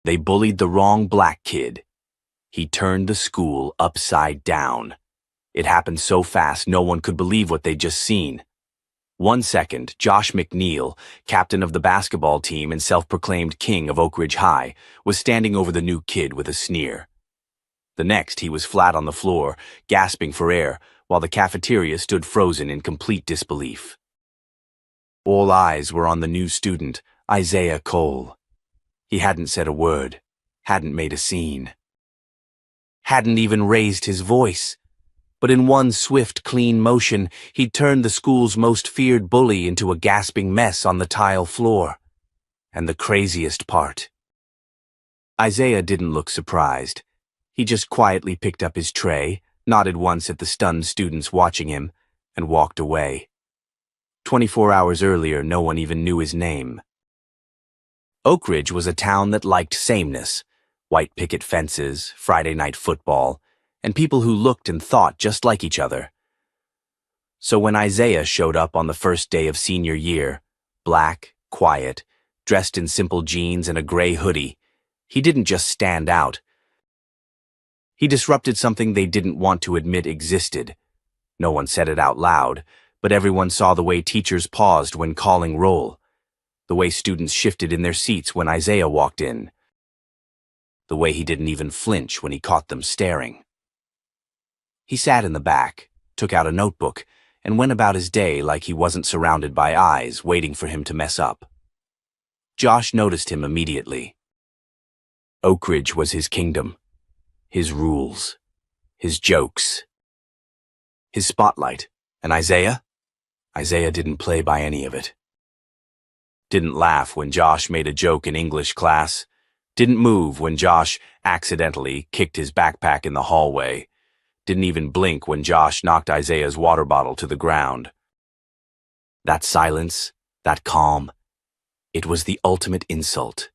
They bullied the wrong black kid. He turned the school upside down. It happened so fast no one could believe what they'd just seen. 1 second, Josh McNeil, captain of the basketball team and self-proclaimed king of Oak Ridge High, was standing over the new kid with a sneer. The next, he was flat on the floor, gasping for air, while the cafeteria stood frozen in complete disbelief. All eyes were on the new student, Isaiah Cole. He hadn't said a word, hadn't made a scene, hadn't even raised his voice. But in one swift, clean motion, he'd turned the school's most feared bully into a gasping mess on the tile floor. And the craziest part. Isaiah didn't look surprised. He just quietly picked up his tray, nodded once at the stunned students watching him, and walked away. 24 hours earlier, no one even knew his name. Oak Ridge was a town that liked sameness. White picket fences, Friday night football, and people who looked and thought just like each other. So when Isaiah showed up on the first day of senior year, black, quiet, dressed in simple jeans and a gray hoodie, he didn't just stand out. He disrupted something they didn't want to admit existed. No one said it out loud, but everyone saw the way teachers paused when calling roll, the way students shifted in their seats when Isaiah walked in, the way he didn't even flinch when he caught them staring. He sat in the back, took out a notebook, and went about his day like he wasn't surrounded by eyes waiting for him to mess up. Josh noticed him immediately. Oak Ridge was his kingdom, his rules, his jokes, his spotlight. And Isaiah? Isaiah didn't play by any of it. Didn't laugh when Josh made a joke in English class. Didn't move when Josh accidentally kicked his backpack in the hallway. Didn't even blink when Josh knocked Isaiah's water bottle to the ground. That silence, that calm, it was the ultimate insult.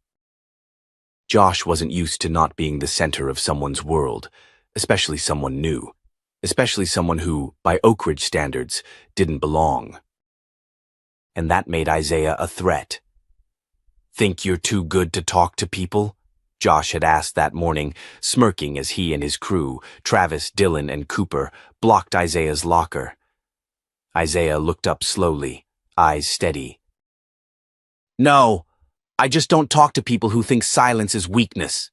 Josh wasn't used to not being the center of someone's world, especially someone new, especially someone who, by Oak Ridge standards, didn't belong. And that made Isaiah a threat. "Think you're too good to talk to people?" Josh had asked that morning, smirking as he and his crew, Travis, Dylan, and Cooper, blocked Isaiah's locker. Isaiah looked up slowly, eyes steady. "No, I just don't talk to people who think silence is weakness."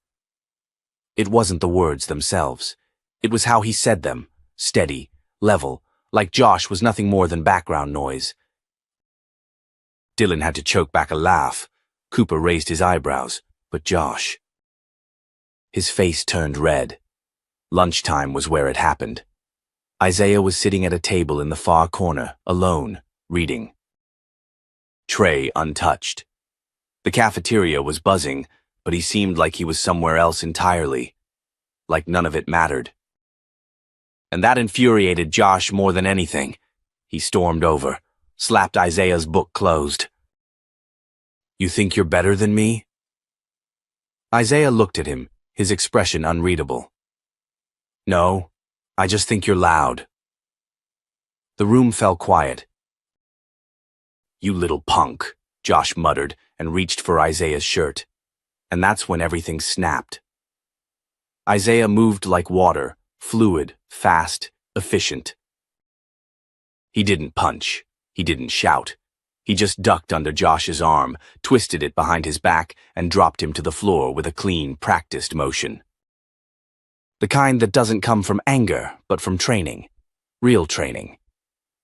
It wasn't the words themselves. It was how he said them, steady, level, like Josh was nothing more than background noise. Dylan had to choke back a laugh. Cooper raised his eyebrows, but Josh... His face turned red. Lunchtime was where it happened. Isaiah was sitting at a table in the far corner, alone, reading. Tray untouched. The cafeteria was buzzing, but he seemed like he was somewhere else entirely, like none of it mattered. And that infuriated Josh more than anything. He stormed over, slapped Isaiah's book closed. "You think you're better than me?" Isaiah looked at him, his expression unreadable. "No, I just think you're loud." The room fell quiet. "You little punk," Josh muttered and reached for Isaiah's shirt. And that's when everything snapped. Isaiah moved like water, fluid, fast, efficient. He didn't punch. He didn't shout. He just ducked under Josh's arm, twisted it behind his back, and dropped him to the floor with a clean, practiced motion. The kind that doesn't come from anger, but from training. Real training.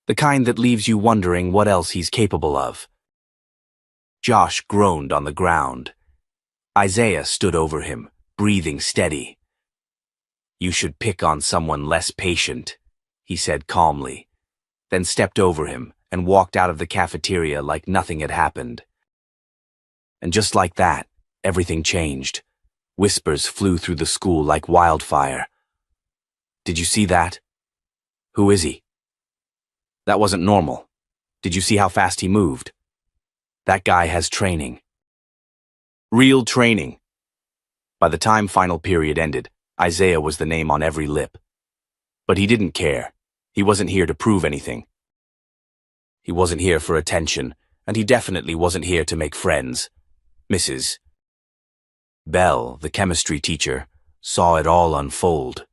The kind that leaves you wondering what else he's capable of. Josh groaned on the ground. Isaiah stood over him, breathing steady. "You should pick on someone less patient," he said calmly, then stepped over him and walked out of the cafeteria like nothing had happened. And just like that, everything changed. Whispers flew through the school like wildfire. "Did you see that? Who is he? That wasn't normal. Did you see how fast he moved? That guy has training. Real training." By the time final period ended, Isaiah was the name on every lip. But he didn't care. He wasn't here to prove anything. He wasn't here for attention, and he definitely wasn't here to make friends. Mrs. Belle, the chemistry teacher, saw it all unfold.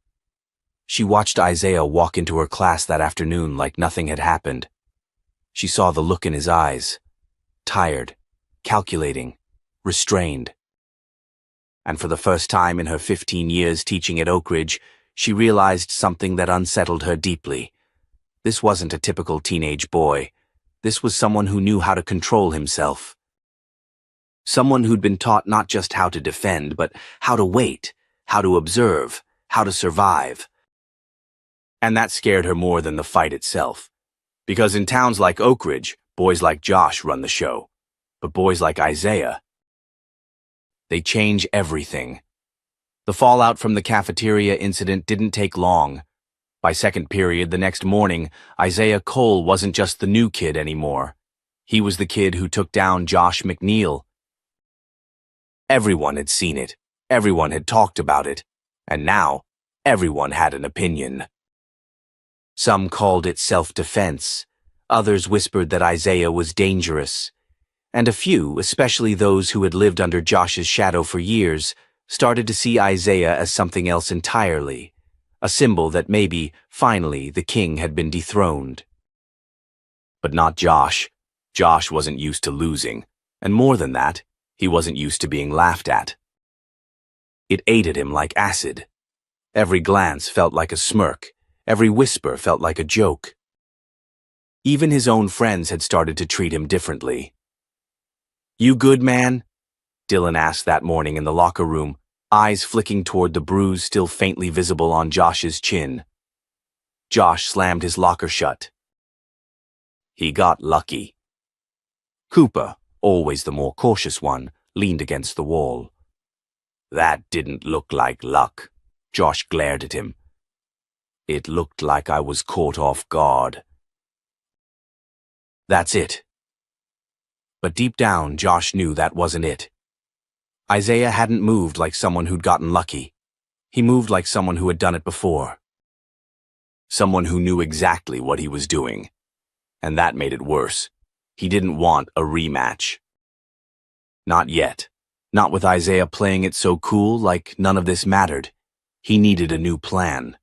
She watched Isaiah walk into her class that afternoon like nothing had happened. She saw the look in his eyes, tired, calculating, restrained. And for the first time in her 15 years teaching at Oak Ridge, she realized something that unsettled her deeply. This wasn't a typical teenage boy. This was someone who knew how to control himself. Someone who'd been taught not just how to defend, but how to wait, how to observe, how to survive. And that scared her more than the fight itself. Because in towns like Oak Ridge, boys like Josh run the show. But boys like Isaiah, they change everything. The fallout from the cafeteria incident didn't take long. By second period the next morning, Isaiah Cole wasn't just the new kid anymore. He was the kid who took down Josh McNeil. Everyone had seen it. Everyone had talked about it. And now, everyone had an opinion. Some called it self-defense. Others whispered that Isaiah was dangerous. And a few, especially those who had lived under Josh's shadow for years, started to see Isaiah as something else entirely. A symbol that maybe, finally, the king had been dethroned. But not Josh. Josh wasn't used to losing. And more than that, he wasn't used to being laughed at. It ate at him like acid. Every glance felt like a smirk. Every whisper felt like a joke. Even his own friends had started to treat him differently. "You good, man?" Dylan asked that morning in the locker room, eyes flicking toward the bruise still faintly visible on Josh's chin. Josh slammed his locker shut. He got lucky. Cooper, always the more cautious one, leaned against the wall. "That didn't look like luck." Josh glared at him. "It looked like I was caught off guard." That's it. But deep down, Josh knew that wasn't it. Isaiah hadn't moved like someone who'd gotten lucky. He moved like someone who had done it before. Someone who knew exactly what he was doing. And that made it worse. He didn't want a rematch. Not yet. Not with Isaiah playing it so cool, like none of this mattered. He needed a new plan.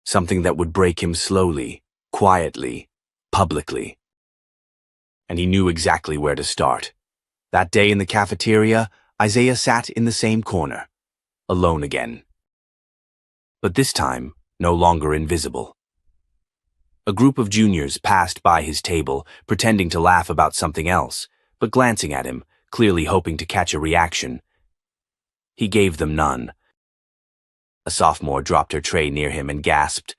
Something that would break him slowly, quietly, publicly. And he knew exactly where to start. That day in the cafeteria, Isaiah sat in the same corner, alone again. But this time, no longer invisible. A group of juniors passed by his table, pretending to laugh about something else, but glancing at him, clearly hoping to catch a reaction. He gave them none. A sophomore dropped her tray near him and gasped,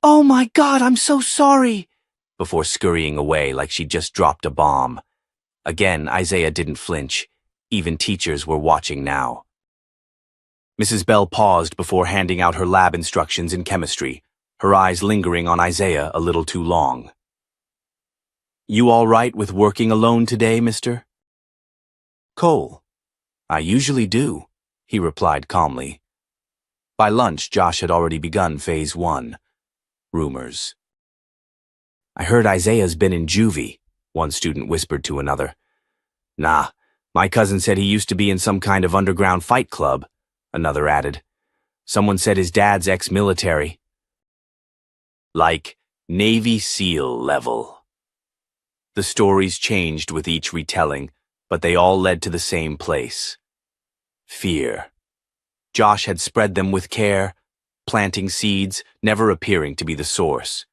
"Oh my God, I'm so sorry," before scurrying away like she'd just dropped a bomb. Again, Isaiah didn't flinch. Even teachers were watching now. Mrs. Bell paused before handing out her lab instructions in chemistry, her eyes lingering on Isaiah a little too long. "You all right with working alone today, mister?" "Cole, I usually do," he replied calmly. By lunch, Josh had already begun phase 1. Rumors. "I heard Isaiah's been in juvie," one student whispered to another. "Nah, my cousin said he used to be in some kind of underground fight club," another added. "Someone said his dad's ex-military." Like Navy SEAL level. The stories changed with each retelling, but they all led to the same place. Fear. Josh had spread them with care, planting seeds, never appearing to be the source.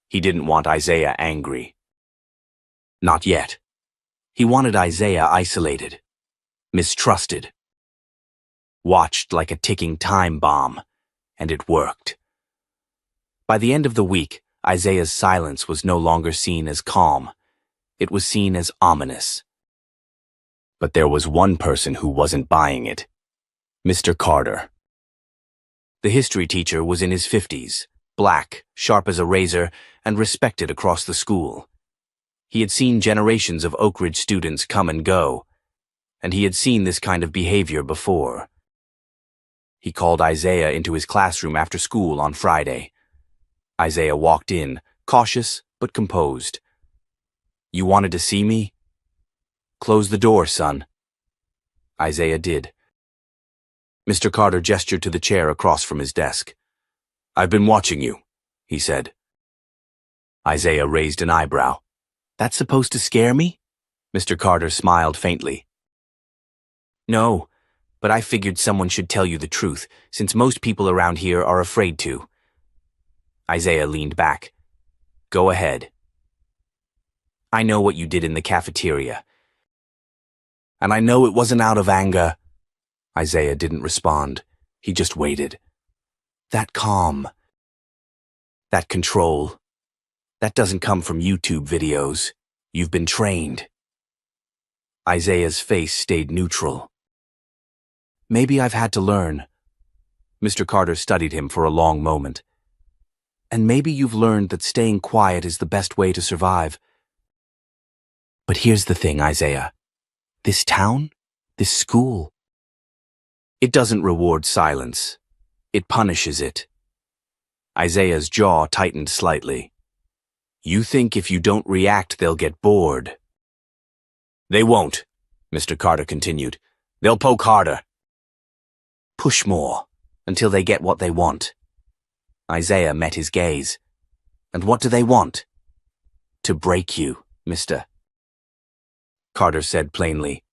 He didn't want Isaiah angry. Not yet. He wanted Isaiah isolated, mistrusted. Watched like a ticking time bomb, and it worked. By the end of the week, Isaiah's silence was no longer seen as calm. It was seen as ominous. But there was one person who wasn't buying it. Mr. Carter. The history teacher was in his 50s, black, sharp as a razor, and respected across the school. He had seen generations of Oak Ridge students come and go, and he had seen this kind of behavior before. He called Isaiah into his classroom after school on Friday. Isaiah walked in, cautious but composed. "You wanted to see me?" "Close the door, son." Isaiah did. Mr. Carter gestured to the chair across from his desk. "I've been watching you," he said. Isaiah raised an eyebrow. "That's supposed to scare me?" Mr. Carter smiled faintly. "No, but I figured someone should tell you the truth, since most people around here are afraid to." Isaiah leaned back. "Go ahead." "I know what you did in the cafeteria. And I know it wasn't out of anger." Isaiah didn't respond. He just waited. That calm, that control, that doesn't come from YouTube videos. You've been trained. Isaiah's face stayed neutral. "Maybe I've had to learn." Mr. Carter studied him for a long moment. "And maybe you've learned that staying quiet is the best way to survive. But here's the thing, Isaiah. This town, this school, it doesn't reward silence. It punishes it." Isaiah's jaw tightened slightly. "You think if you don't react, they'll get bored." "They won't," Mr. Carter continued. "They'll poke harder. Push more, until they get what they want." Isaiah met his gaze. "And what do they want?" "To break you, Mr. Carter said plainly,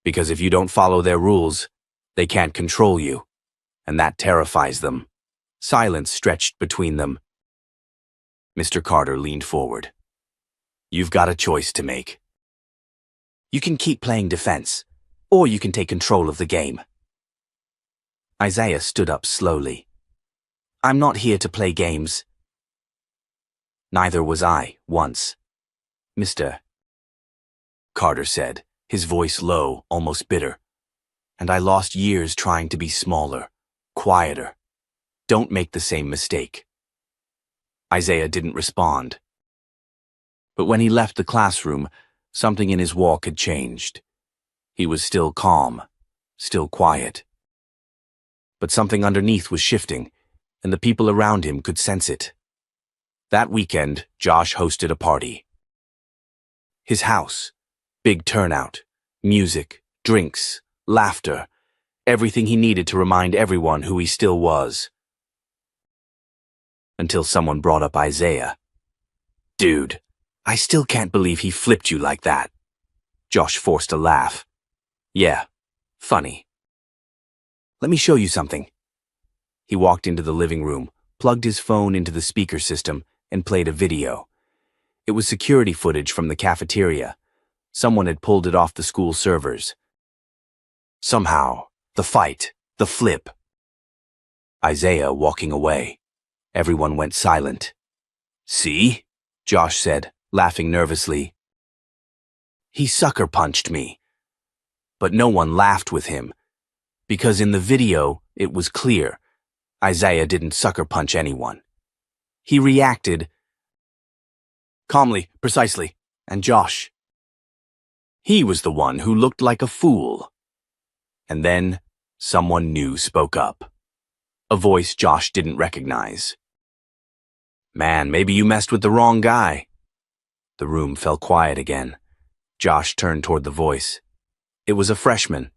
"because if you don't follow their rules, they can't control you, and that terrifies them." Silence stretched between them. Mr. Carter leaned forward. "You've got a choice to make. You can keep playing defense, or you can take control of the game." Isaiah stood up slowly. "I'm not here to play games." "Neither was I, once, Mr. Carter said, his voice low, almost bitter. "And I lost years trying to be smaller, quieter. Don't make the same mistake." Isaiah didn't respond. But when he left the classroom, something in his walk had changed. He was still calm, still quiet. But something underneath was shifting, and the people around him could sense it. That weekend, Josh hosted a party. His house. Big turnout, music, drinks, laughter, everything he needed to remind everyone who he still was. Until someone brought up Isaiah. "Dude, I still can't believe he flipped you like that." Josh forced a laugh. "Yeah, funny. Let me show you something." He walked into the living room, plugged his phone into the speaker system, and played a video. It was security footage from the cafeteria. Someone had pulled it off the school servers. Somehow, the fight, the flip. Isaiah walking away. Everyone went silent. "See?" Josh said, laughing nervously. "He sucker punched me." But no one laughed with him, because in the video, it was clear. Isaiah didn't sucker punch anyone. He reacted calmly, precisely, and Josh. He was the one who looked like a fool. And then, someone new spoke up. A voice Josh didn't recognize. "Man, maybe you messed with the wrong guy." The room fell quiet again. Josh turned toward the voice. It was a freshman.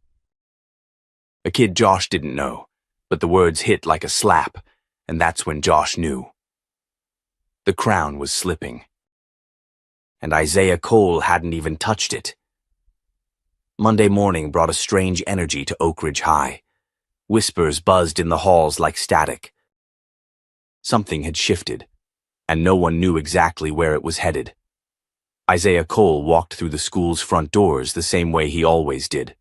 A kid Josh didn't know, but the words hit like a slap, and that's when Josh knew. The crown was slipping. And Isaiah Cole hadn't even touched it. Monday morning brought a strange energy to Oak Ridge High. Whispers buzzed in the halls like static. Something had shifted, and no one knew exactly where it was headed. Isaiah Cole walked through the school's front doors the same way he always did.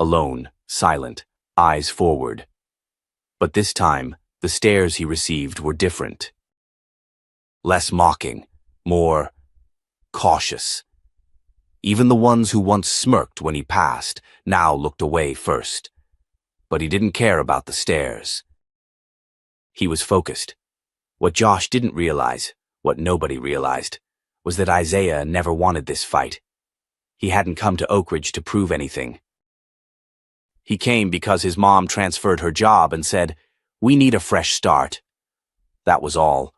Alone, silent, eyes forward. But this time, the stares he received were different. Less mocking, more cautious. Even the ones who once smirked when he passed now looked away first. But he didn't care about the stares. He was focused. What Josh didn't realize, what nobody realized, was that Isaiah never wanted this fight. He hadn't come to Oak Ridge to prove anything. He came because his mom transferred her job and said, "We need a fresh start." That was all.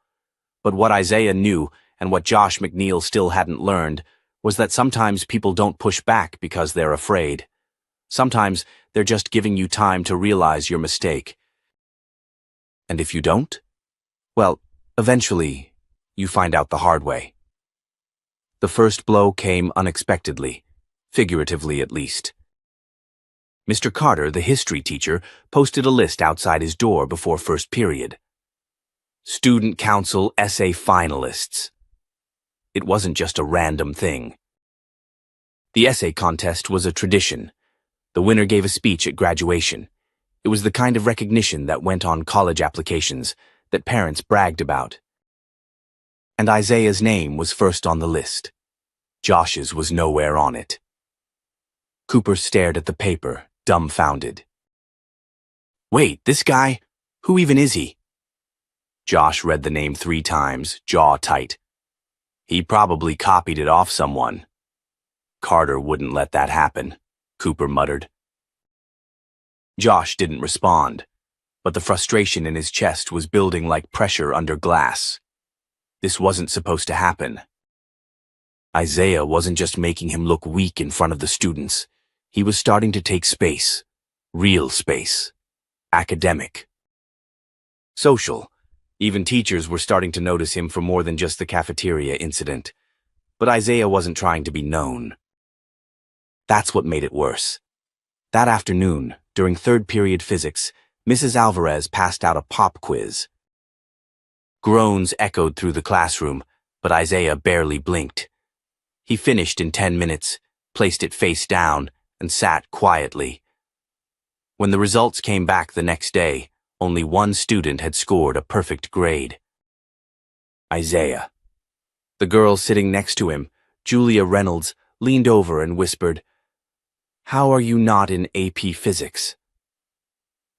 But what Isaiah knew, and what Josh McNeil still hadn't learned, was that sometimes people don't push back because they're afraid. Sometimes they're just giving you time to realize your mistake. And if you don't, well, eventually, you find out the hard way. The first blow came unexpectedly, figuratively at least. Mr. Carter, the history teacher, posted a list outside his door before first period. Student Council essay finalists. It wasn't just a random thing. The essay contest was a tradition. The winner gave a speech at graduation. It was the kind of recognition that went on college applications, that parents bragged about. And Isaiah's name was first on the list. Josh's was nowhere on it. Cooper stared at the paper, dumbfounded. Wait, this guy? Who even is he? Josh read the name 3 times, jaw tight. He probably copied it off someone. Carter wouldn't let that happen, Cooper muttered. Josh didn't respond, but the frustration in his chest was building like pressure under glass. This wasn't supposed to happen. Isaiah wasn't just making him look weak in front of the students. He was starting to take space. Real space. Academic. Social. Even teachers were starting to notice him for more than just the cafeteria incident. But Isaiah wasn't trying to be known. That's what made it worse. That afternoon, during third period physics, Mrs. Alvarez passed out a pop quiz. Groans echoed through the classroom, but Isaiah barely blinked. He finished in 10 minutes, placed it face down, and sat quietly. When the results came back the next day, only one student had scored a perfect grade. Isaiah. The girl sitting next to him, Julia Reynolds, leaned over and whispered, "How are you not in AP Physics?"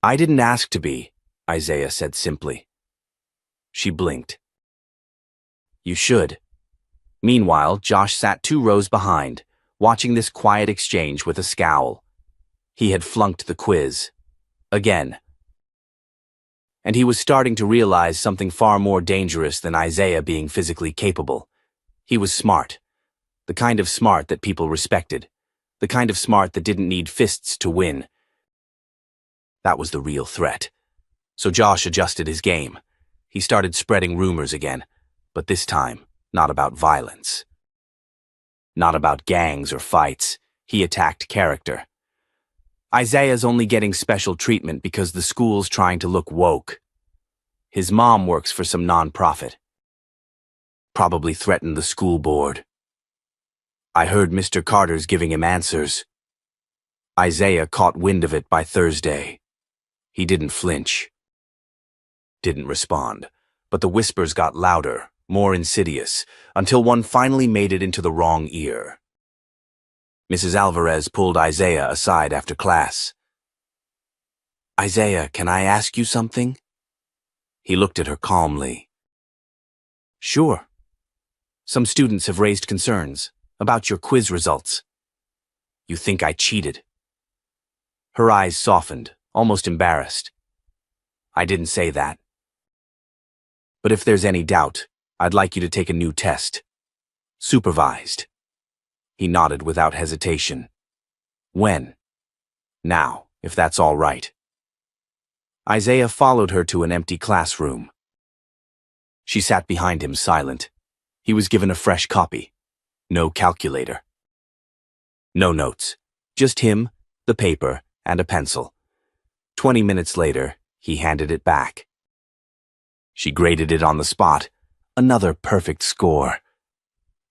"I didn't ask to be," Isaiah said simply. She blinked. "You should." Meanwhile, Josh sat 2 rows behind, watching this quiet exchange with a scowl. He had flunked the quiz. Again. And he was starting to realize something far more dangerous than Isaiah being physically capable. He was smart. The kind of smart that people respected. The kind of smart that didn't need fists to win. That was the real threat. So Josh adjusted his game. He started spreading rumors again, but this time, not about violence. Not about gangs or fights. He attacked character. Isaiah's only getting special treatment because the school's trying to look woke. His mom works for some nonprofit. Probably threatened the school board. I heard Mr. Carter's giving him answers. Isaiah caught wind of it by Thursday. He didn't flinch. Didn't respond, but the whispers got louder, more insidious, until one finally made it into the wrong ear. Mrs. Alvarez pulled Isaiah aside after class. "Isaiah, can I ask you something?" He looked at her calmly. "Sure. Some students have raised concerns about your quiz results. You think I cheated?" Her eyes softened, almost embarrassed. "I didn't say that. But if there's any doubt, I'd like you to take a new test. Supervised." He nodded without hesitation. "When?" "Now, if that's all right." Isaiah followed her to an empty classroom. She sat behind him silent. He was given a fresh copy. No calculator. No notes. Just him, the paper, and a pencil. 20 minutes later, he handed it back. She graded it on the spot. Another perfect score.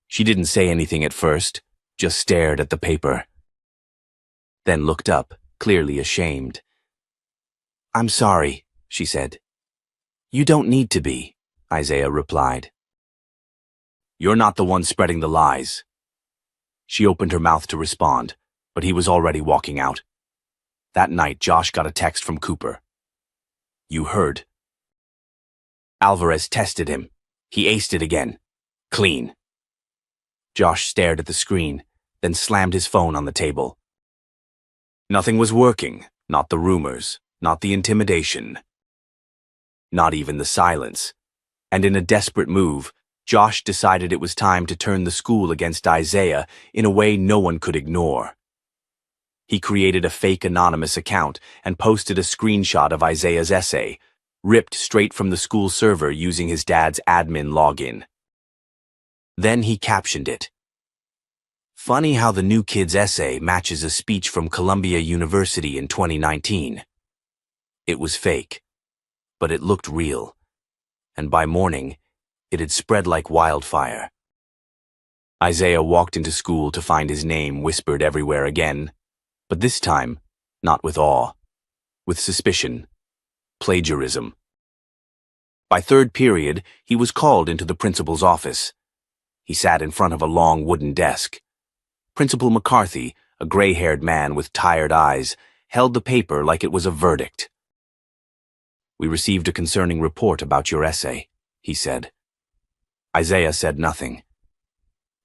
She didn't say anything at first, just stared at the paper. Then looked up, clearly ashamed. "I'm sorry," she said. "You don't need to be," Isaiah replied. "You're not the one spreading the lies." She opened her mouth to respond, but he was already walking out. That night, Josh got a text from Cooper. "You heard." Alvarez tested him. He aced it again. Clean. Josh stared at the screen, then slammed his phone on the table. Nothing was working, not the rumors, not the intimidation. Not even the silence. And in a desperate move, Josh decided it was time to turn the school against Isaiah in a way no one could ignore. He created a fake anonymous account and posted a screenshot of Isaiah's essay, ripped straight from the school server using his dad's admin login. Then he captioned it. Funny how the new kid's essay matches a speech from Columbia University in 2019. It was fake, but it looked real, and by morning, it had spread like wildfire. Isaiah walked into school to find his name whispered everywhere again, but this time, not with awe, with suspicion, plagiarism. By third period, he was called into the principal's office. He sat in front of a long wooden desk. Principal McCarthy, a gray-haired man with tired eyes, held the paper like it was a verdict. "We received a concerning report about your essay," he said. Isaiah said nothing.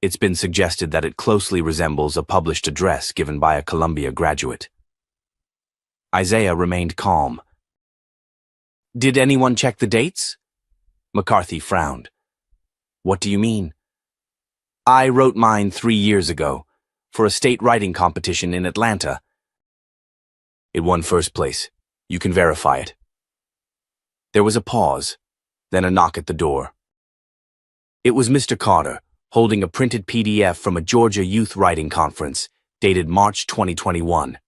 It's been suggested that it closely resembles a published address given by a Columbia graduate. Isaiah remained calm. "Did anyone check the dates?" McCarthy frowned. "What do you mean?" "I wrote mine 3 years ago, for a state writing competition in Atlanta. It won first place. You can verify it." There was a pause, then a knock at the door. It was Mr. Carter, holding a printed PDF from a Georgia Youth Writing Conference, dated March 2021.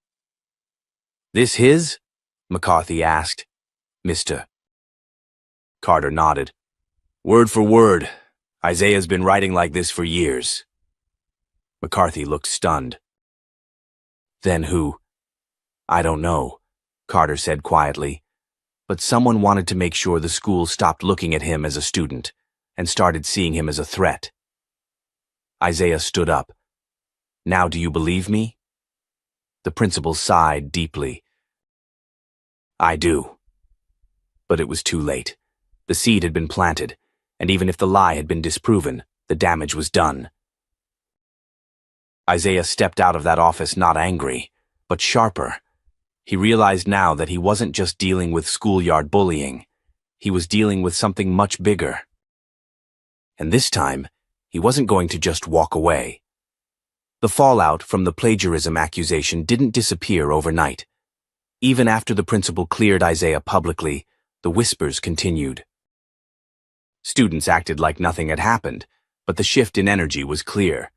"This his?" McCarthy asked. "Mr." Carter nodded. "Word for word. Isaiah's been writing like this for years." McCarthy looked stunned. "Then who?" "I don't know," Carter said quietly, but someone wanted to make sure the school stopped looking at him as a student and started seeing him as a threat. Isaiah stood up. "Now do you believe me?" The principal sighed deeply. "I do." But it was too late. The seed had been planted, and even if the lie had been disproven, the damage was done. Isaiah stepped out of that office not angry, but sharper. He realized now that he wasn't just dealing with schoolyard bullying. He was dealing with something much bigger. And this time, he wasn't going to just walk away. The fallout from the plagiarism accusation didn't disappear overnight. Even after the principal cleared Isaiah publicly, the whispers continued. Students acted like nothing had happened, but the shift in energy was clear.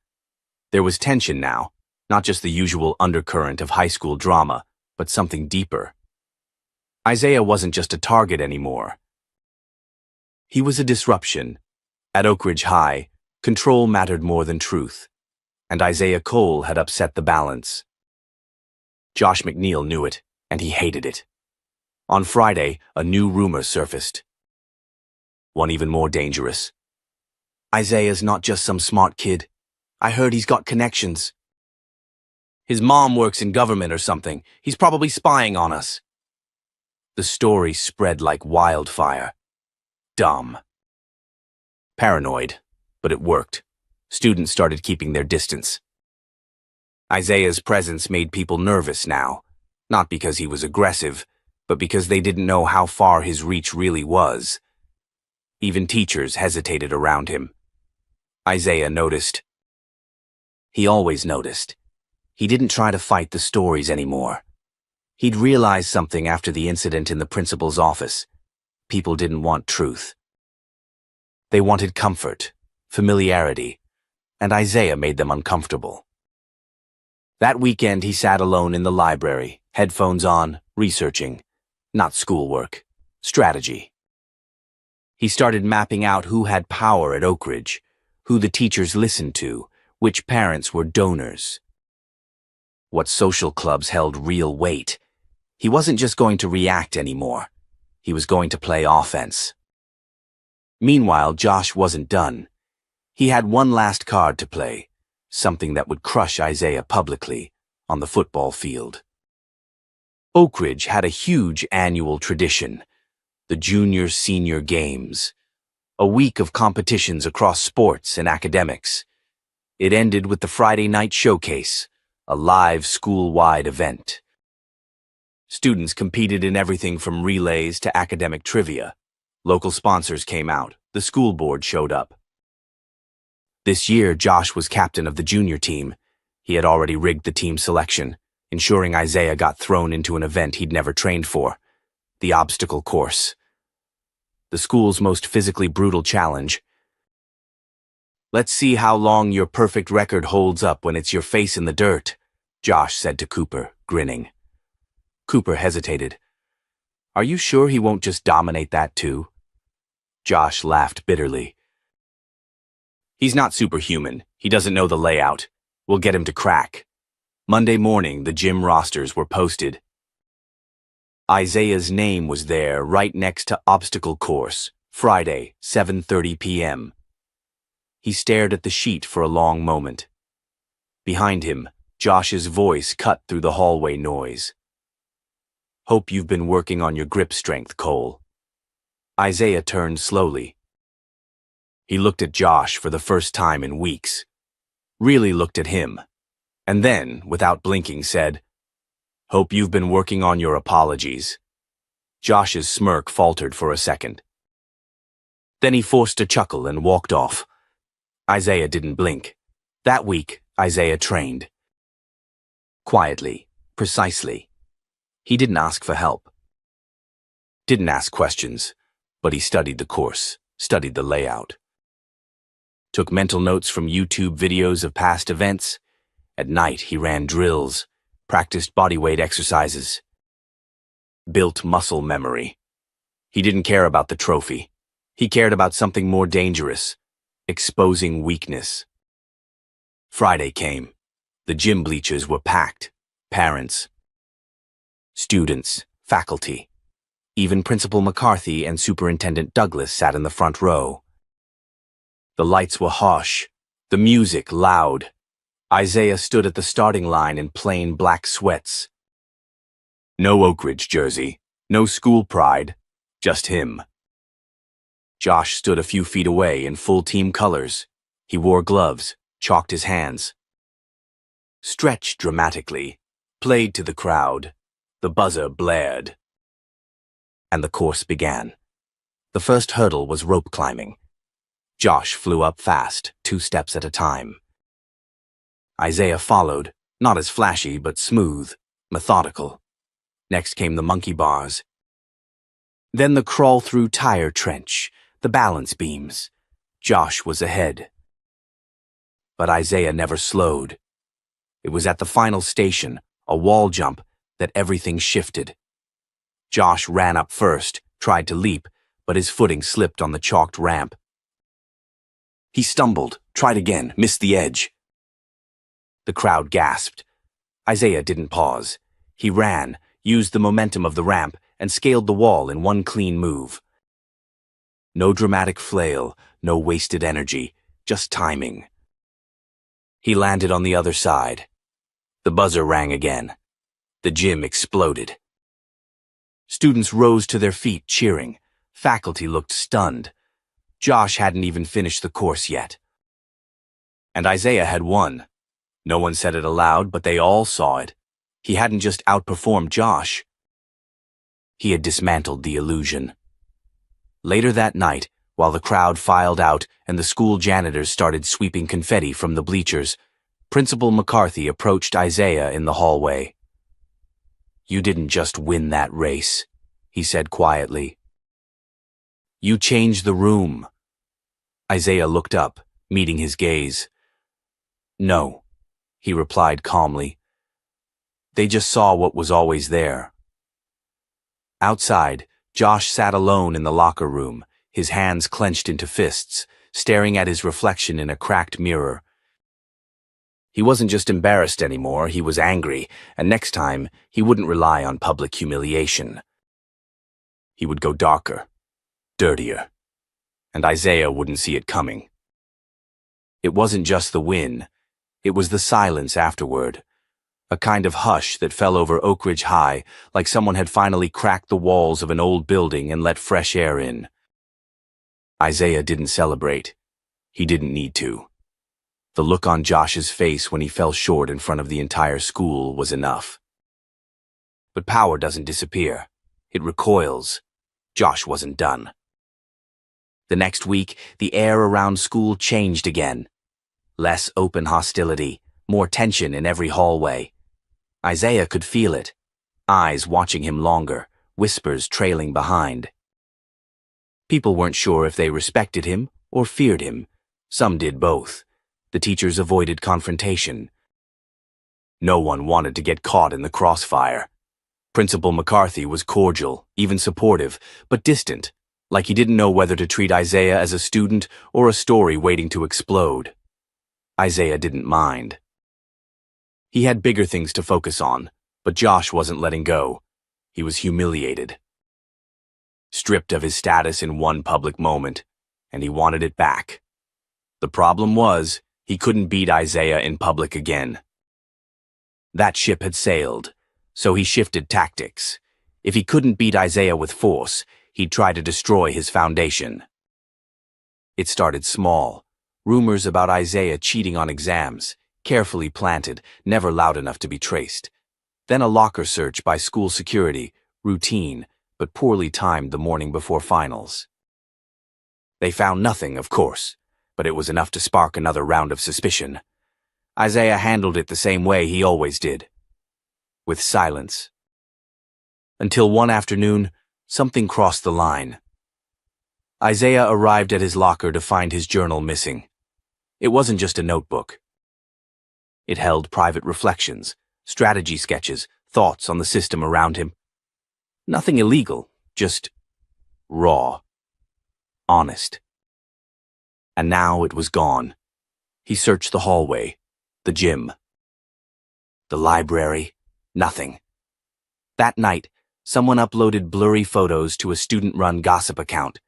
There was tension now, not just the usual undercurrent of high school drama, but something deeper. Isaiah wasn't just a target anymore. He was a disruption. At Oak Ridge High, control mattered more than truth, and Isaiah Cole had upset the balance. Josh McNeil knew it, and he hated it. On Friday, a new rumor surfaced. One even more dangerous. "Isaiah's not just some smart kid. I heard he's got connections. His mom works in government or something. He's probably spying on us." The story spread like wildfire. Dumb. Paranoid, but it worked. Students started keeping their distance. Isaiah's presence made people nervous now, not because he was aggressive, but because they didn't know how far his reach really was. Even teachers hesitated around him. Isaiah noticed. He always noticed. He didn't try to fight the stories anymore. He'd realized something after the incident in the principal's office. People didn't want truth. They wanted comfort, familiarity, and Isaiah made them uncomfortable. That weekend he sat alone in the library, headphones on, researching. Not schoolwork, strategy. He started mapping out who had power at Oak Ridge, who the teachers listened to, which parents were donors. What social clubs held real weight. He wasn't just going to react anymore. He was going to play offense. Meanwhile, Josh wasn't done. He had one last card to play, something that would crush Isaiah publicly on the football field. Oak Ridge had a huge annual tradition, the Junior-Senior Games, a week of competitions across sports and academics. It ended with the Friday night showcase, a live school-wide event. Students competed in everything from relays to academic trivia. Local sponsors came out. The school board showed up. This year, Josh was captain of the junior team. He had already rigged the team selection. ensuring Isaiah got thrown into an event he'd never trained for, the obstacle course. The school's most physically brutal challenge. "Let's see how long your perfect record holds up when it's your face in the dirt," Josh said to Cooper, grinning. Cooper hesitated. "Are you sure he won't just dominate that too?" Josh laughed bitterly. "He's not superhuman. He doesn't know the layout. We'll get him to crack." Monday morning, the gym rosters were posted. Isaiah's name was there, right next to obstacle course, Friday, 7:30 p.m. He stared at the sheet for a long moment. Behind him, Josh's voice cut through the hallway noise. "Hope you've been working on your grip strength, Cole." Isaiah turned slowly. He looked at Josh for the first time in weeks. Really looked at him. And then, without blinking, said, "Hope you've been working on your apologies." Josh's smirk faltered for a second. Then he forced a chuckle and walked off. Isaiah didn't blink. That week, Isaiah trained. Quietly, precisely. He didn't ask for help. Didn't ask questions, but he studied the course, studied the layout. Took mental notes from YouTube videos of past events. At night, he ran drills, practiced bodyweight exercises. Built muscle memory. He didn't care about the trophy. He cared about something more dangerous, exposing weakness. Friday came. The gym bleachers were packed. Parents, students, faculty. Even Principal McCarthy and Superintendent Douglas sat in the front row. The lights were harsh, the music loud. Isaiah stood at the starting line in plain black sweats. No Oak Ridge jersey, no school pride, just him. Josh stood a few feet away in full team colors. He wore gloves, chalked his hands. Stretched dramatically, played to the crowd. The buzzer blared. And the course began. The first hurdle was rope climbing. Josh flew up fast, 2 steps at a time. Isaiah followed, not as flashy but smooth, methodical. Next came the monkey bars. Then the crawl-through tire trench, the balance beams. Josh was ahead. But Isaiah never slowed. It was at the final station, a wall jump, that everything shifted. Josh ran up first, tried to leap, but his footing slipped on the chalked ramp. He stumbled, tried again, missed the edge. The crowd gasped. Isaiah didn't pause. He ran, used the momentum of the ramp, and scaled the wall in one clean move. No dramatic flail, no wasted energy, just timing. He landed on the other side. The buzzer rang again. The gym exploded. Students rose to their feet, cheering. Faculty looked stunned. Josh hadn't even finished the course yet. And Isaiah had won. No one said it aloud, but they all saw it. He hadn't just outperformed Josh. He had dismantled the illusion. Later that night, while the crowd filed out and the school janitors started sweeping confetti from the bleachers, Principal McCarthy approached Isaiah in the hallway. "You didn't just win that race," he said quietly. "You changed the room." Isaiah looked up, meeting his gaze. "No," he replied calmly. "They just saw what was always there." Outside, Josh sat alone in the locker room, his hands clenched into fists, staring at his reflection in a cracked mirror. He wasn't just embarrassed anymore, he was angry, and next time, he wouldn't rely on public humiliation. He would go darker, dirtier, and Isaiah wouldn't see it coming. It wasn't just the win, it was the silence afterward, a kind of hush that fell over Oak Ridge High, like someone had finally cracked the walls of an old building and let fresh air in. Isaiah didn't celebrate. He didn't need to. The look on Josh's face when he fell short in front of the entire school was enough. But power doesn't disappear. It recoils. Josh wasn't done. The next week, the air around school changed again. Less open hostility, more tension in every hallway. Isaiah could feel it, eyes watching him longer, whispers trailing behind. People weren't sure if they respected him or feared him. Some did both. The teachers avoided confrontation. No one wanted to get caught in the crossfire. Principal McCarthy was cordial, even supportive, but distant, like he didn't know whether to treat Isaiah as a student or a story waiting to explode. Isaiah didn't mind. He had bigger things to focus on, but Josh wasn't letting go. He was humiliated. Stripped of his status in one public moment, and he wanted it back. The problem was, he couldn't beat Isaiah in public again. That ship had sailed, so he shifted tactics. If he couldn't beat Isaiah with force, he'd try to destroy his foundation. It started small. Rumors about Isaiah cheating on exams, carefully planted, never loud enough to be traced. Then a locker search by school security, routine, but poorly timed the morning before finals. They found nothing, of course, but it was enough to spark another round of suspicion. Isaiah handled it the same way he always did, with silence. Until one afternoon, something crossed the line. Isaiah arrived at his locker to find his journal missing. It wasn't just a notebook. It held private reflections, strategy sketches, thoughts on the system around him. Nothing illegal, just raw, honest. And now it was gone. He searched the hallway, the gym, the library, nothing. That night, someone uploaded blurry photos to a student-run gossip account,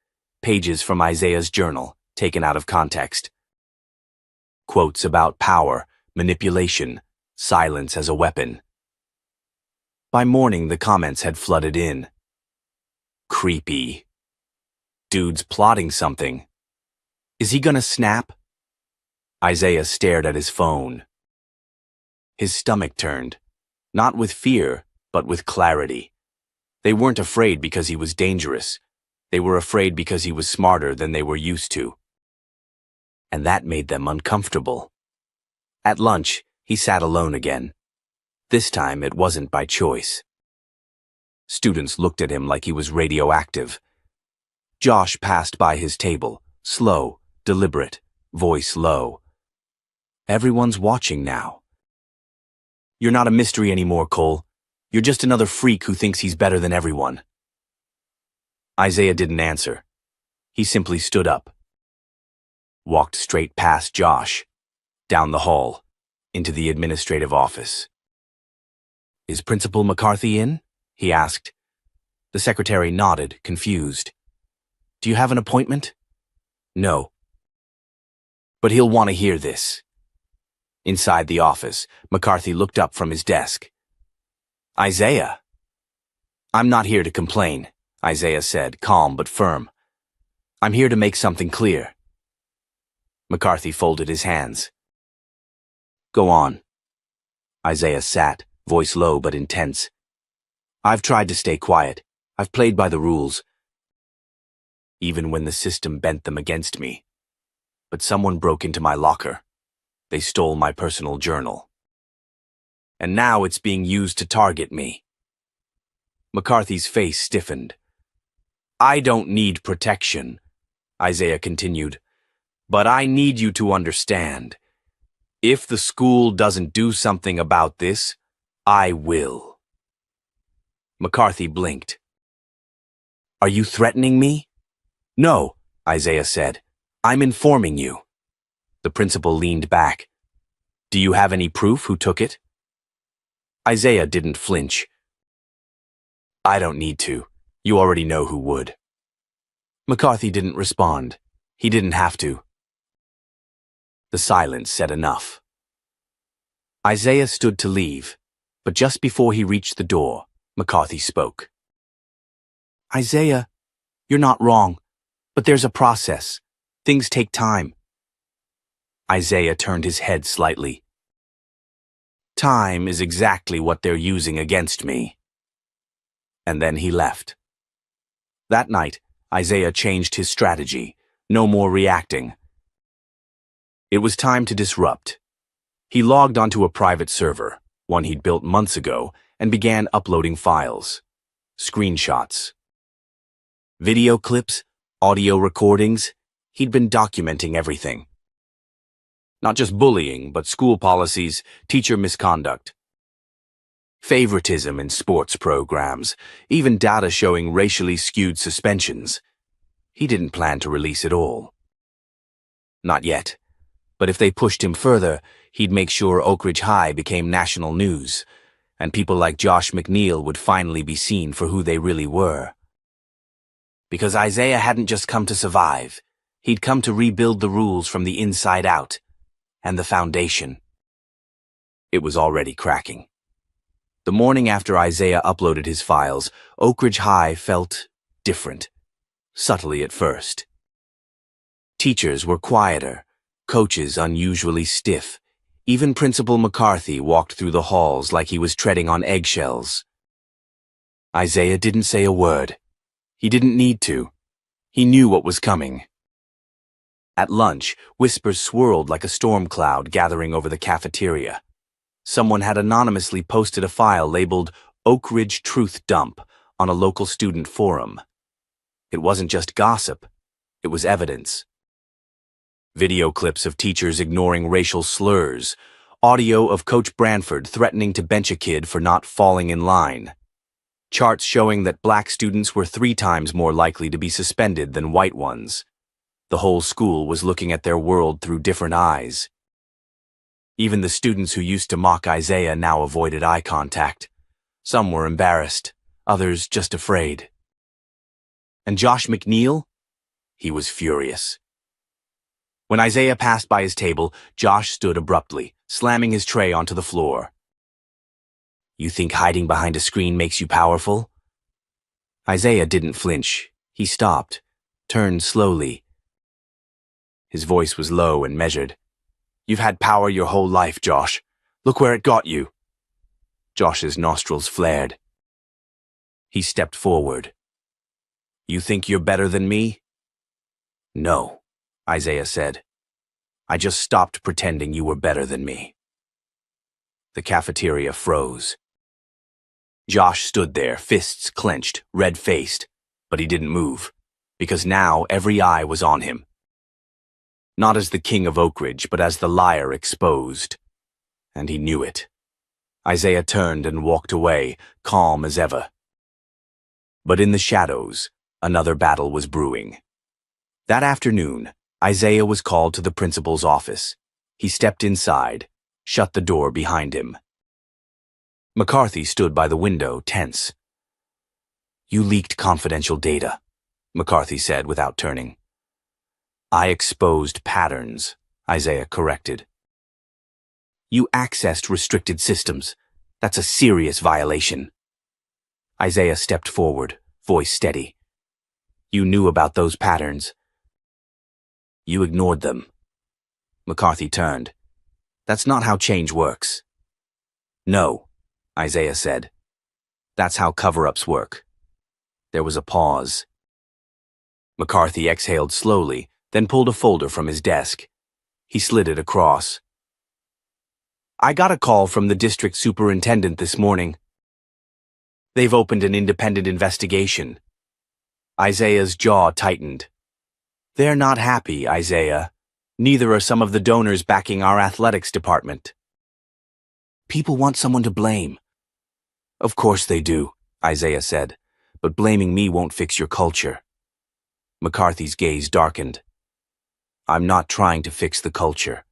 pages from Isaiah's journal, taken out of context. Quotes about power, manipulation, silence as a weapon. By morning, the comments had flooded in. Creepy. Dude's plotting something. Is he gonna snap? Isaiah stared at his phone. His stomach turned, not with fear, but with clarity. They weren't afraid because he was dangerous. They were afraid because he was smarter than they were used to. And that made them uncomfortable. At lunch, he sat alone again. This time, it wasn't by choice. Students looked at him like he was radioactive. Josh passed by his table, slow, deliberate, voice low. Everyone's watching now. You're not a mystery anymore, Cole. You're just another freak who thinks he's better than everyone. Isaiah didn't answer. He simply stood up. Walked straight past Josh, down the hall, into the administrative office. Is Principal McCarthy in? He asked. The secretary nodded, confused. Do you have an appointment? No. But he'll want to hear this. Inside the office, McCarthy looked up from his desk. Isaiah. I'm not here to complain, Isaiah said, calm but firm. I'm here to make something clear. McCarthy folded his hands. Go on. Isaiah sat, voice low but intense. I've tried to stay quiet. I've played by the rules. Even when the system bent them against me. But someone broke into my locker. They stole my personal journal. And now it's being used to target me. McCarthy's face stiffened. I don't need protection, Isaiah continued. But I need you to understand. If the school doesn't do something about this, I will. McCarthy blinked. Are you threatening me? No, Isaiah said. I'm informing you. The principal leaned back. Do you have any proof who took it? Isaiah didn't flinch. I don't need to. You already know who would. McCarthy didn't respond. He didn't have to. The silence said enough. Isaiah stood to leave, but just before he reached the door, McCarthy spoke. Isaiah, you're not wrong, but there's a process. Things take time. Isaiah turned his head slightly. Time is exactly what they're using against me. And then he left. That night, Isaiah changed his strategy. No more reacting. It was time to disrupt. He logged onto a private server, one he'd built months ago, and began uploading files. Screenshots. Video clips, audio recordings. He'd been documenting everything. Not just bullying, but school policies, teacher misconduct, favoritism in sports programs, even data showing racially skewed suspensions. He didn't plan to release it all. Not yet. But if they pushed him further, he'd make sure Oak Ridge High became national news, and people like Josh McNeil would finally be seen for who they really were. Because Isaiah hadn't just come to survive. He'd come to rebuild the rules from the inside out. And the foundation. It was already cracking. The morning after Isaiah uploaded his files, Oak Ridge High felt different, subtly at first. Teachers were quieter, coaches unusually stiff. Even Principal McCarthy walked through the halls like he was treading on eggshells. Isaiah didn't say a word. He didn't need to. He knew what was coming. At lunch, whispers swirled like a storm cloud gathering over the cafeteria. Someone had anonymously posted a file labeled Oak Ridge Truth Dump on a local student forum. It wasn't just gossip, it was evidence. Video clips of teachers ignoring racial slurs, audio of Coach Branford threatening to bench a kid for not falling in line, charts showing that black students were 3 times more likely to be suspended than white ones. The whole school was looking at their world through different eyes. Even the students who used to mock Isaiah now avoided eye contact. Some were embarrassed, others just afraid. And Josh McNeil? He was furious. When Isaiah passed by his table, Josh stood abruptly, slamming his tray onto the floor. "You think hiding behind a screen makes you powerful?" Isaiah didn't flinch. He stopped, turned slowly. His voice was low and measured. "You've had power your whole life, Josh. Look where it got you." Josh's nostrils flared. He stepped forward. "You think you're better than me?" "No," Isaiah said. "I just stopped pretending you were better than me." The cafeteria froze. Josh stood there, fists clenched, red-faced, but he didn't move, because now every eye was on him. Not as the king of Oak Ridge, but as the liar exposed. And he knew it. Isaiah turned and walked away, calm as ever. But in the shadows, another battle was brewing. That afternoon, Isaiah was called to the principal's office. He stepped inside, shut the door behind him. McCarthy stood by the window, tense. "You leaked confidential data," McCarthy said without turning. "I exposed patterns," Isaiah corrected. "You accessed restricted systems. That's a serious violation." Isaiah stepped forward, voice steady. "You knew about those patterns. You ignored them." McCarthy turned. "That's not how change works." "No," Isaiah said. "That's how cover-ups work." There was a pause. McCarthy exhaled slowly, then pulled a folder from his desk. He slid it across. "I got a call from the district superintendent this morning. They've opened an independent investigation." Isaiah's jaw tightened. "They're not happy, Isaiah. Neither are some of the donors backing our athletics department." "People want someone to blame." "Of course they do," Isaiah said, "but blaming me won't fix your culture." McCarthy's gaze darkened. "I'm not trying to fix the culture.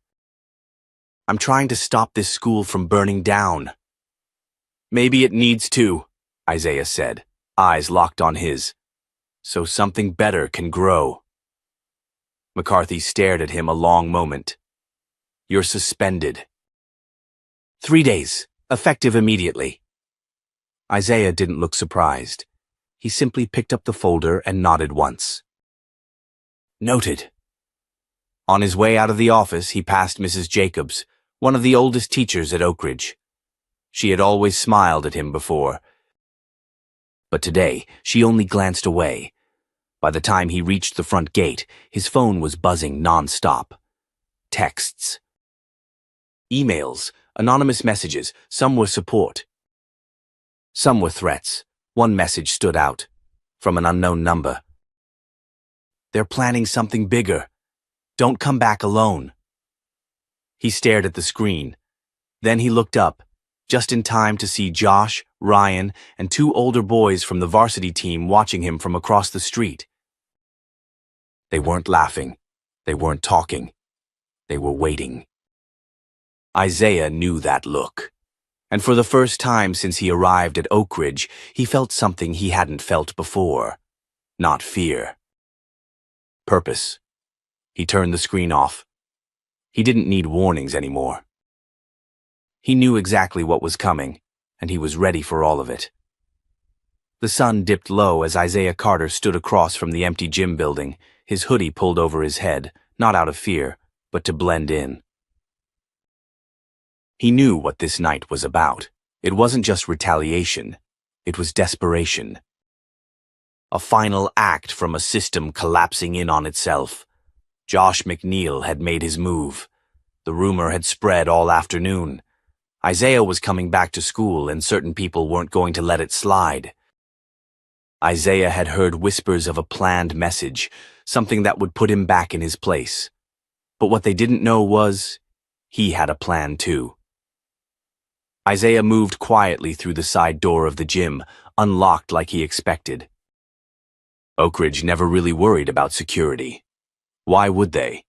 I'm trying to stop this school from burning down." "Maybe it needs to," Isaiah said, eyes locked on his. "So something better can grow." McCarthy stared at him a long moment. "You're suspended." 3 days, effective immediately." Isaiah didn't look surprised. He simply picked up the folder and nodded once. "Noted." On his way out of the office, he passed Mrs. Jacobs, one of the oldest teachers at Oak Ridge. She had always smiled at him before, but today she only glanced away. By the time he reached the front gate, his phone was buzzing non-stop. Texts. Emails, Anonymous messages, some were support. Some were threats. One message stood out, from an unknown number. "They're planning something bigger. Don't come back alone." He stared at the screen. Then he looked up, just in time to see Josh, Ryan, and two older boys from the varsity team watching him from across the street. They weren't laughing. They weren't talking. They were waiting. Isaiah knew that look. And for the first time since he arrived at Oak Ridge, he felt something he hadn't felt before. Not fear. Purpose. He turned the screen off. He didn't need warnings anymore. He knew exactly what was coming, and he was ready for all of it. The sun dipped low as Isaiah Carter stood across from the empty gym building, his hoodie pulled over his head, not out of fear, but to blend in. He knew what this night was about. It wasn't just retaliation. It was desperation. A final act from a system collapsing in on itself. Josh McNeil had made his move. The rumor had spread all afternoon. Isaiah was coming back to school, and certain people weren't going to let it slide. Isaiah had heard whispers of a planned message, something that would put him back in his place. But what they didn't know was, he had a plan too. Isaiah moved quietly through the side door of the gym, unlocked like he expected. Oak Ridge never really worried about security. Why would they?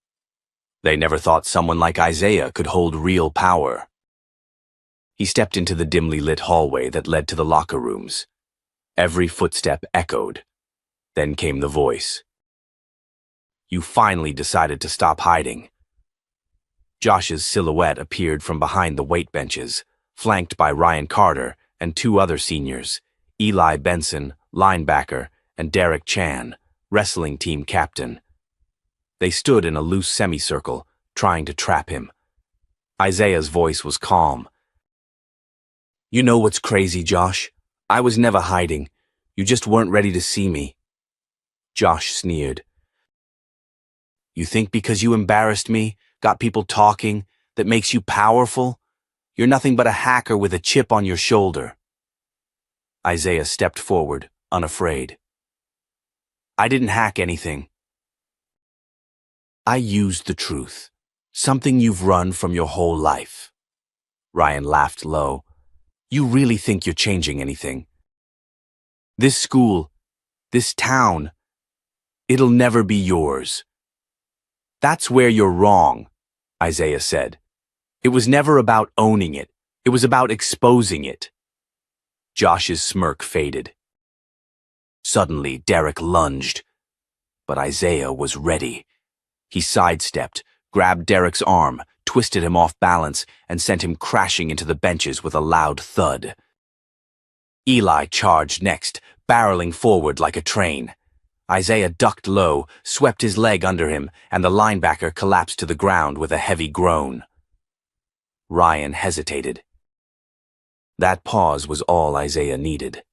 They never thought someone like Isaiah could hold real power. He stepped into the dimly lit hallway that led to the locker rooms. Every footstep echoed. Then came the voice. "You finally decided to stop hiding." Josh's silhouette appeared from behind the weight benches, flanked by Ryan Carter and two other seniors, Eli Benson, linebacker, and Derek Chan, wrestling team captain. They stood in a loose semicircle, trying to trap him. Isaiah's voice was calm. "You know what's crazy, Josh? I was never hiding. You just weren't ready to see me." Josh sneered. "You think because you embarrassed me, got people talking, that makes you powerful? You're nothing but a hacker with a chip on your shoulder." Isaiah stepped forward, unafraid. "I didn't hack anything. I used the truth, something you've run from your whole life." Ryan laughed low. "You really think you're changing anything? This school, this town, it'll never be yours." "That's where you're wrong," Isaiah said. "It was never about owning it. It was about exposing it." Josh's smirk faded. Suddenly, Derek lunged. But Isaiah was ready. He sidestepped, grabbed Derek's arm, twisted him off balance, and sent him crashing into the benches with a loud thud. Eli charged next, barreling forward like a train. Isaiah ducked low, swept his leg under him, and the linebacker collapsed to the ground with a heavy groan. Ryan hesitated. That pause was all Isaiah needed.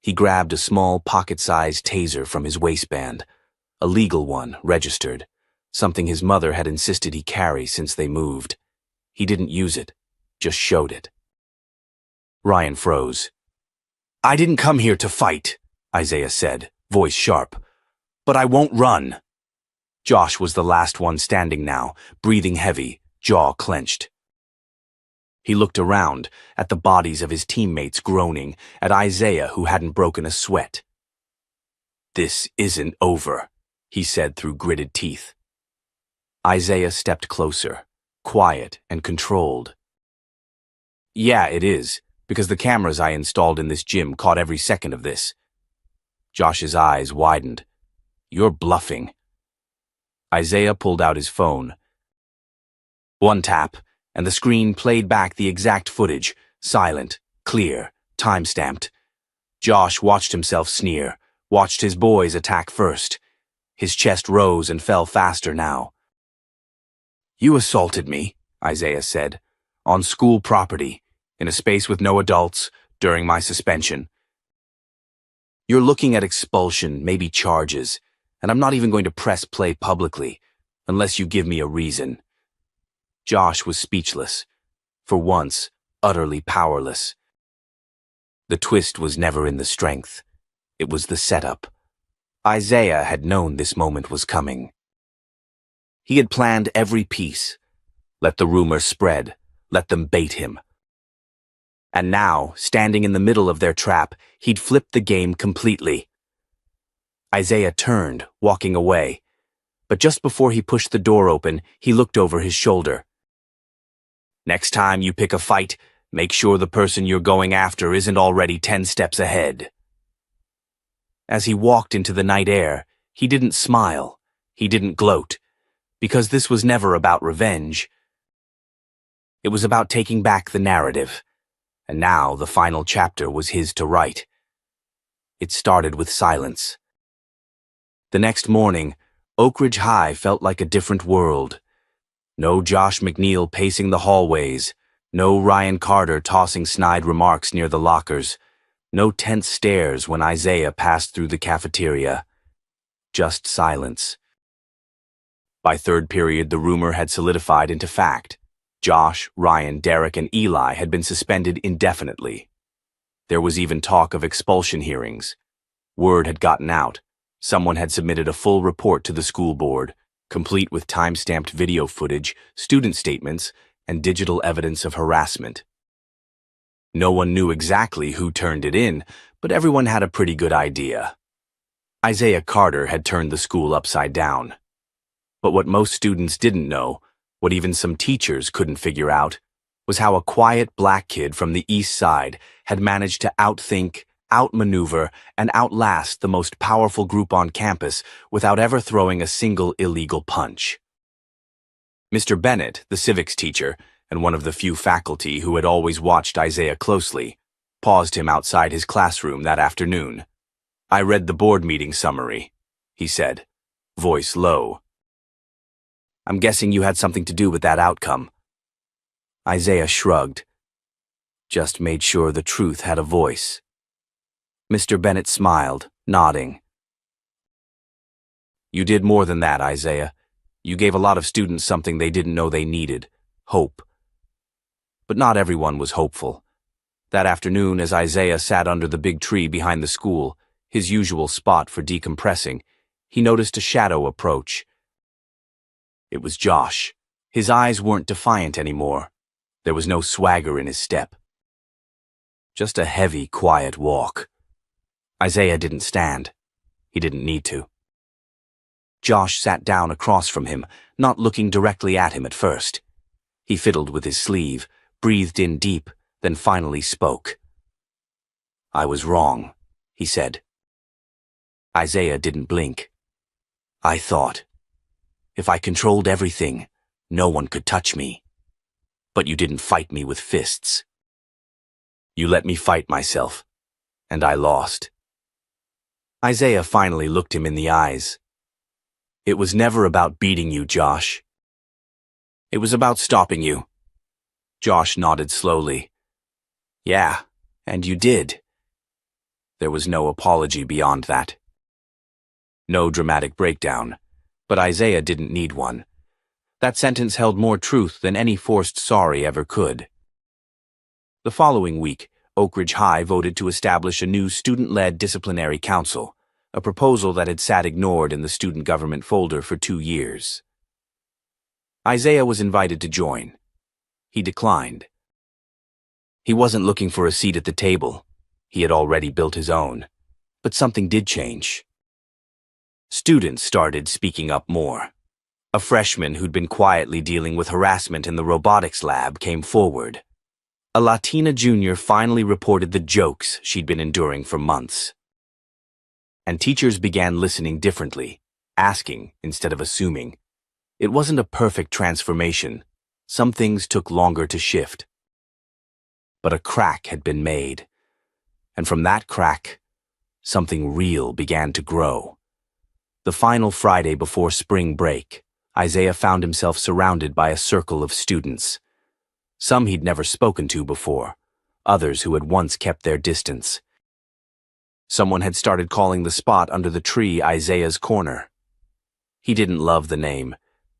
He grabbed a small pocket-sized taser from his waistband, a legal one, registered, something his mother had insisted he carry since they moved. He didn't use it, just showed it. Ryan froze. "I didn't come here to fight," Isaiah said, voice sharp. "But I won't run." Josh was the last one standing now, breathing heavy, jaw clenched. He looked around, at the bodies of his teammates groaning, at Isaiah who hadn't broken a sweat. "This isn't over," he said through gritted teeth. Isaiah stepped closer, quiet and controlled. "Yeah, it is, because the cameras I installed in this gym caught every second of this." Josh's eyes widened. "You're bluffing." Isaiah pulled out his phone. One tap, and the screen played back the exact footage, silent, clear, time-stamped. Josh watched himself sneer, watched his boys attack first. His chest rose and fell faster now. "You assaulted me," Isaiah said, "on school property, in a space with no adults, during my suspension. You're looking at expulsion, maybe charges, and I'm not even going to press play publicly, unless you give me a reason." Josh was speechless. for once, utterly powerless. The twist was never in the strength. It was the setup. Isaiah had known this moment was coming. He had planned every piece. Let the rumor spread. Let them bait him. And now, standing in the middle of their trap, he'd flipped the game completely. Isaiah turned, walking away. But just before he pushed the door open, he looked over his shoulder. Next time you pick a fight, make sure the person you're going after isn't already 10 steps ahead. As he walked into the night air, he didn't smile, he didn't gloat, because this was never about revenge. It was about taking back the narrative, and now the final chapter was his to write. It started with silence. The next morning, Oak Ridge High felt like a different world. No Josh McNeil pacing the hallways, no Ryan Carter tossing snide remarks near the lockers, no tense stares when Isaiah passed through the cafeteria. Just silence. By third period, the rumor had solidified into fact. Josh, Ryan, Derek, and Eli had been suspended indefinitely. There was even talk of expulsion hearings. Word had gotten out. Someone had submitted a full report to the school board, complete with time-stamped video footage, student statements, and digital evidence of harassment. No one knew exactly who turned it in, but everyone had a pretty good idea. Isaiah Carter had turned the school upside down. But what most students didn't know, what even some teachers couldn't figure out, was how a quiet black kid from the East Side had managed to outthink, outmaneuver, and outlast the most powerful group on campus without ever throwing a single illegal punch. Mr. Bennett, the civics teacher, and one of the few faculty who had always watched Isaiah closely, paused him outside his classroom that afternoon. "I read the board meeting summary," he said, voice low. "I'm guessing you had something to do with that outcome." Isaiah shrugged. "Just made sure the truth had a voice." Mr. Bennett smiled, nodding. "You did more than that, Isaiah. You gave a lot of students something they didn't know they needed, hope." But not everyone was hopeful. That afternoon, as Isaiah sat under the big tree behind the school, his usual spot for decompressing, he noticed a shadow approach. It was Josh. His eyes weren't defiant anymore. There was no swagger in his step. Just a heavy, quiet walk. Isaiah didn't stand. He didn't need to. Josh sat down across from him, not looking directly at him at first. He fiddled with his sleeve, breathed in deep, then finally spoke. "I was wrong," he said. Isaiah didn't blink. "I thought, if I controlled everything, no one could touch me. But you didn't fight me with fists. You let me fight myself, and I lost." Isaiah finally looked him in the eyes. "It was never about beating you, Josh. It was about stopping you." Josh nodded slowly. "Yeah, and you did." There was no apology beyond that. No dramatic breakdown, but Isaiah didn't need one. That sentence held more truth than any forced sorry ever could. The following week, Oak Ridge High voted to establish a new student-led disciplinary council, a proposal that had sat ignored in the student government folder for 2 years. Isaiah was invited to join. He declined. He wasn't looking for a seat at the table. He had already built his own. But something did change. Students started speaking up more. A freshman who'd been quietly dealing with harassment in the robotics lab came forward. A Latina junior finally reported the jokes she'd been enduring for months. And teachers began listening differently, asking instead of assuming. It wasn't a perfect transformation. Some things took longer to shift. But a crack had been made. And from that crack, something real began to grow. The final Friday before spring break, Isaiah found himself surrounded by a circle of students. Some he'd never spoken to before, others who had once kept their distance. Someone had started calling the spot under the tree Isaiah's corner. He didn't love the name,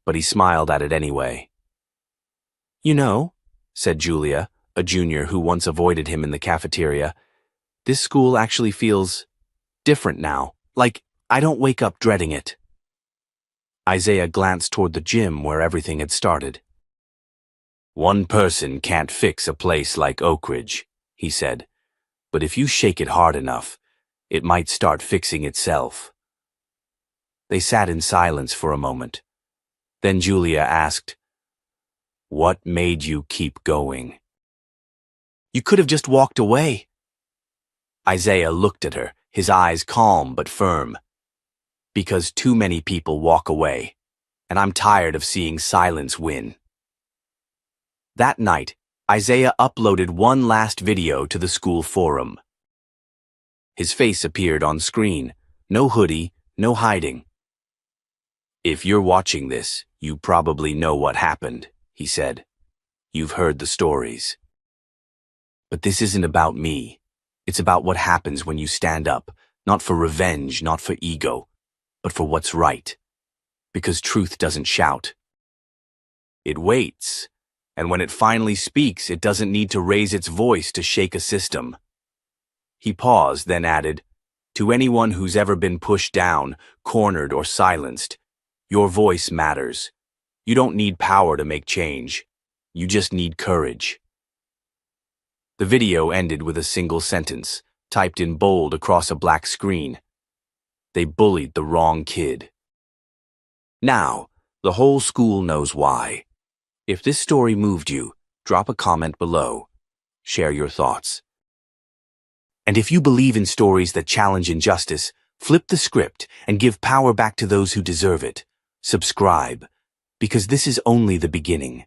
but he smiled at it anyway. "You know," said Julia, a junior who once avoided him in the cafeteria. "This school actually feels different now, like I don't wake up dreading it." Isaiah glanced toward the gym where everything had started. "One person can't fix a place like Oak Ridge," he said, "but if you shake it hard enough, it might start fixing itself." They sat in silence for a moment. Then Julia asked, "What made you keep going?" "You could have just walked away." Isaiah looked at her, his eyes calm but firm. "Because too many people walk away, and I'm tired of seeing silence win." That night, Isaiah uploaded one last video to the school forum. His face appeared on screen. No hoodie, no hiding. "If you're watching this, you probably know what happened," he said. "You've heard the stories. But this isn't about me. It's about what happens when you stand up, not for revenge, not for ego, but for what's right. Because truth doesn't shout. It waits, and when it finally speaks, it doesn't need to raise its voice to shake a system." He paused, then added, "To anyone who's ever been pushed down, cornered, or silenced, your voice matters. You don't need power to make change. You just need courage." The video ended with a single sentence, typed in bold across a black screen. "They bullied the wrong kid." Now, the whole school knows why. If this story moved you, drop a comment below. Share your thoughts. And if you believe in stories that challenge injustice, flip the script and give power back to those who deserve it. Subscribe, because this is only the beginning.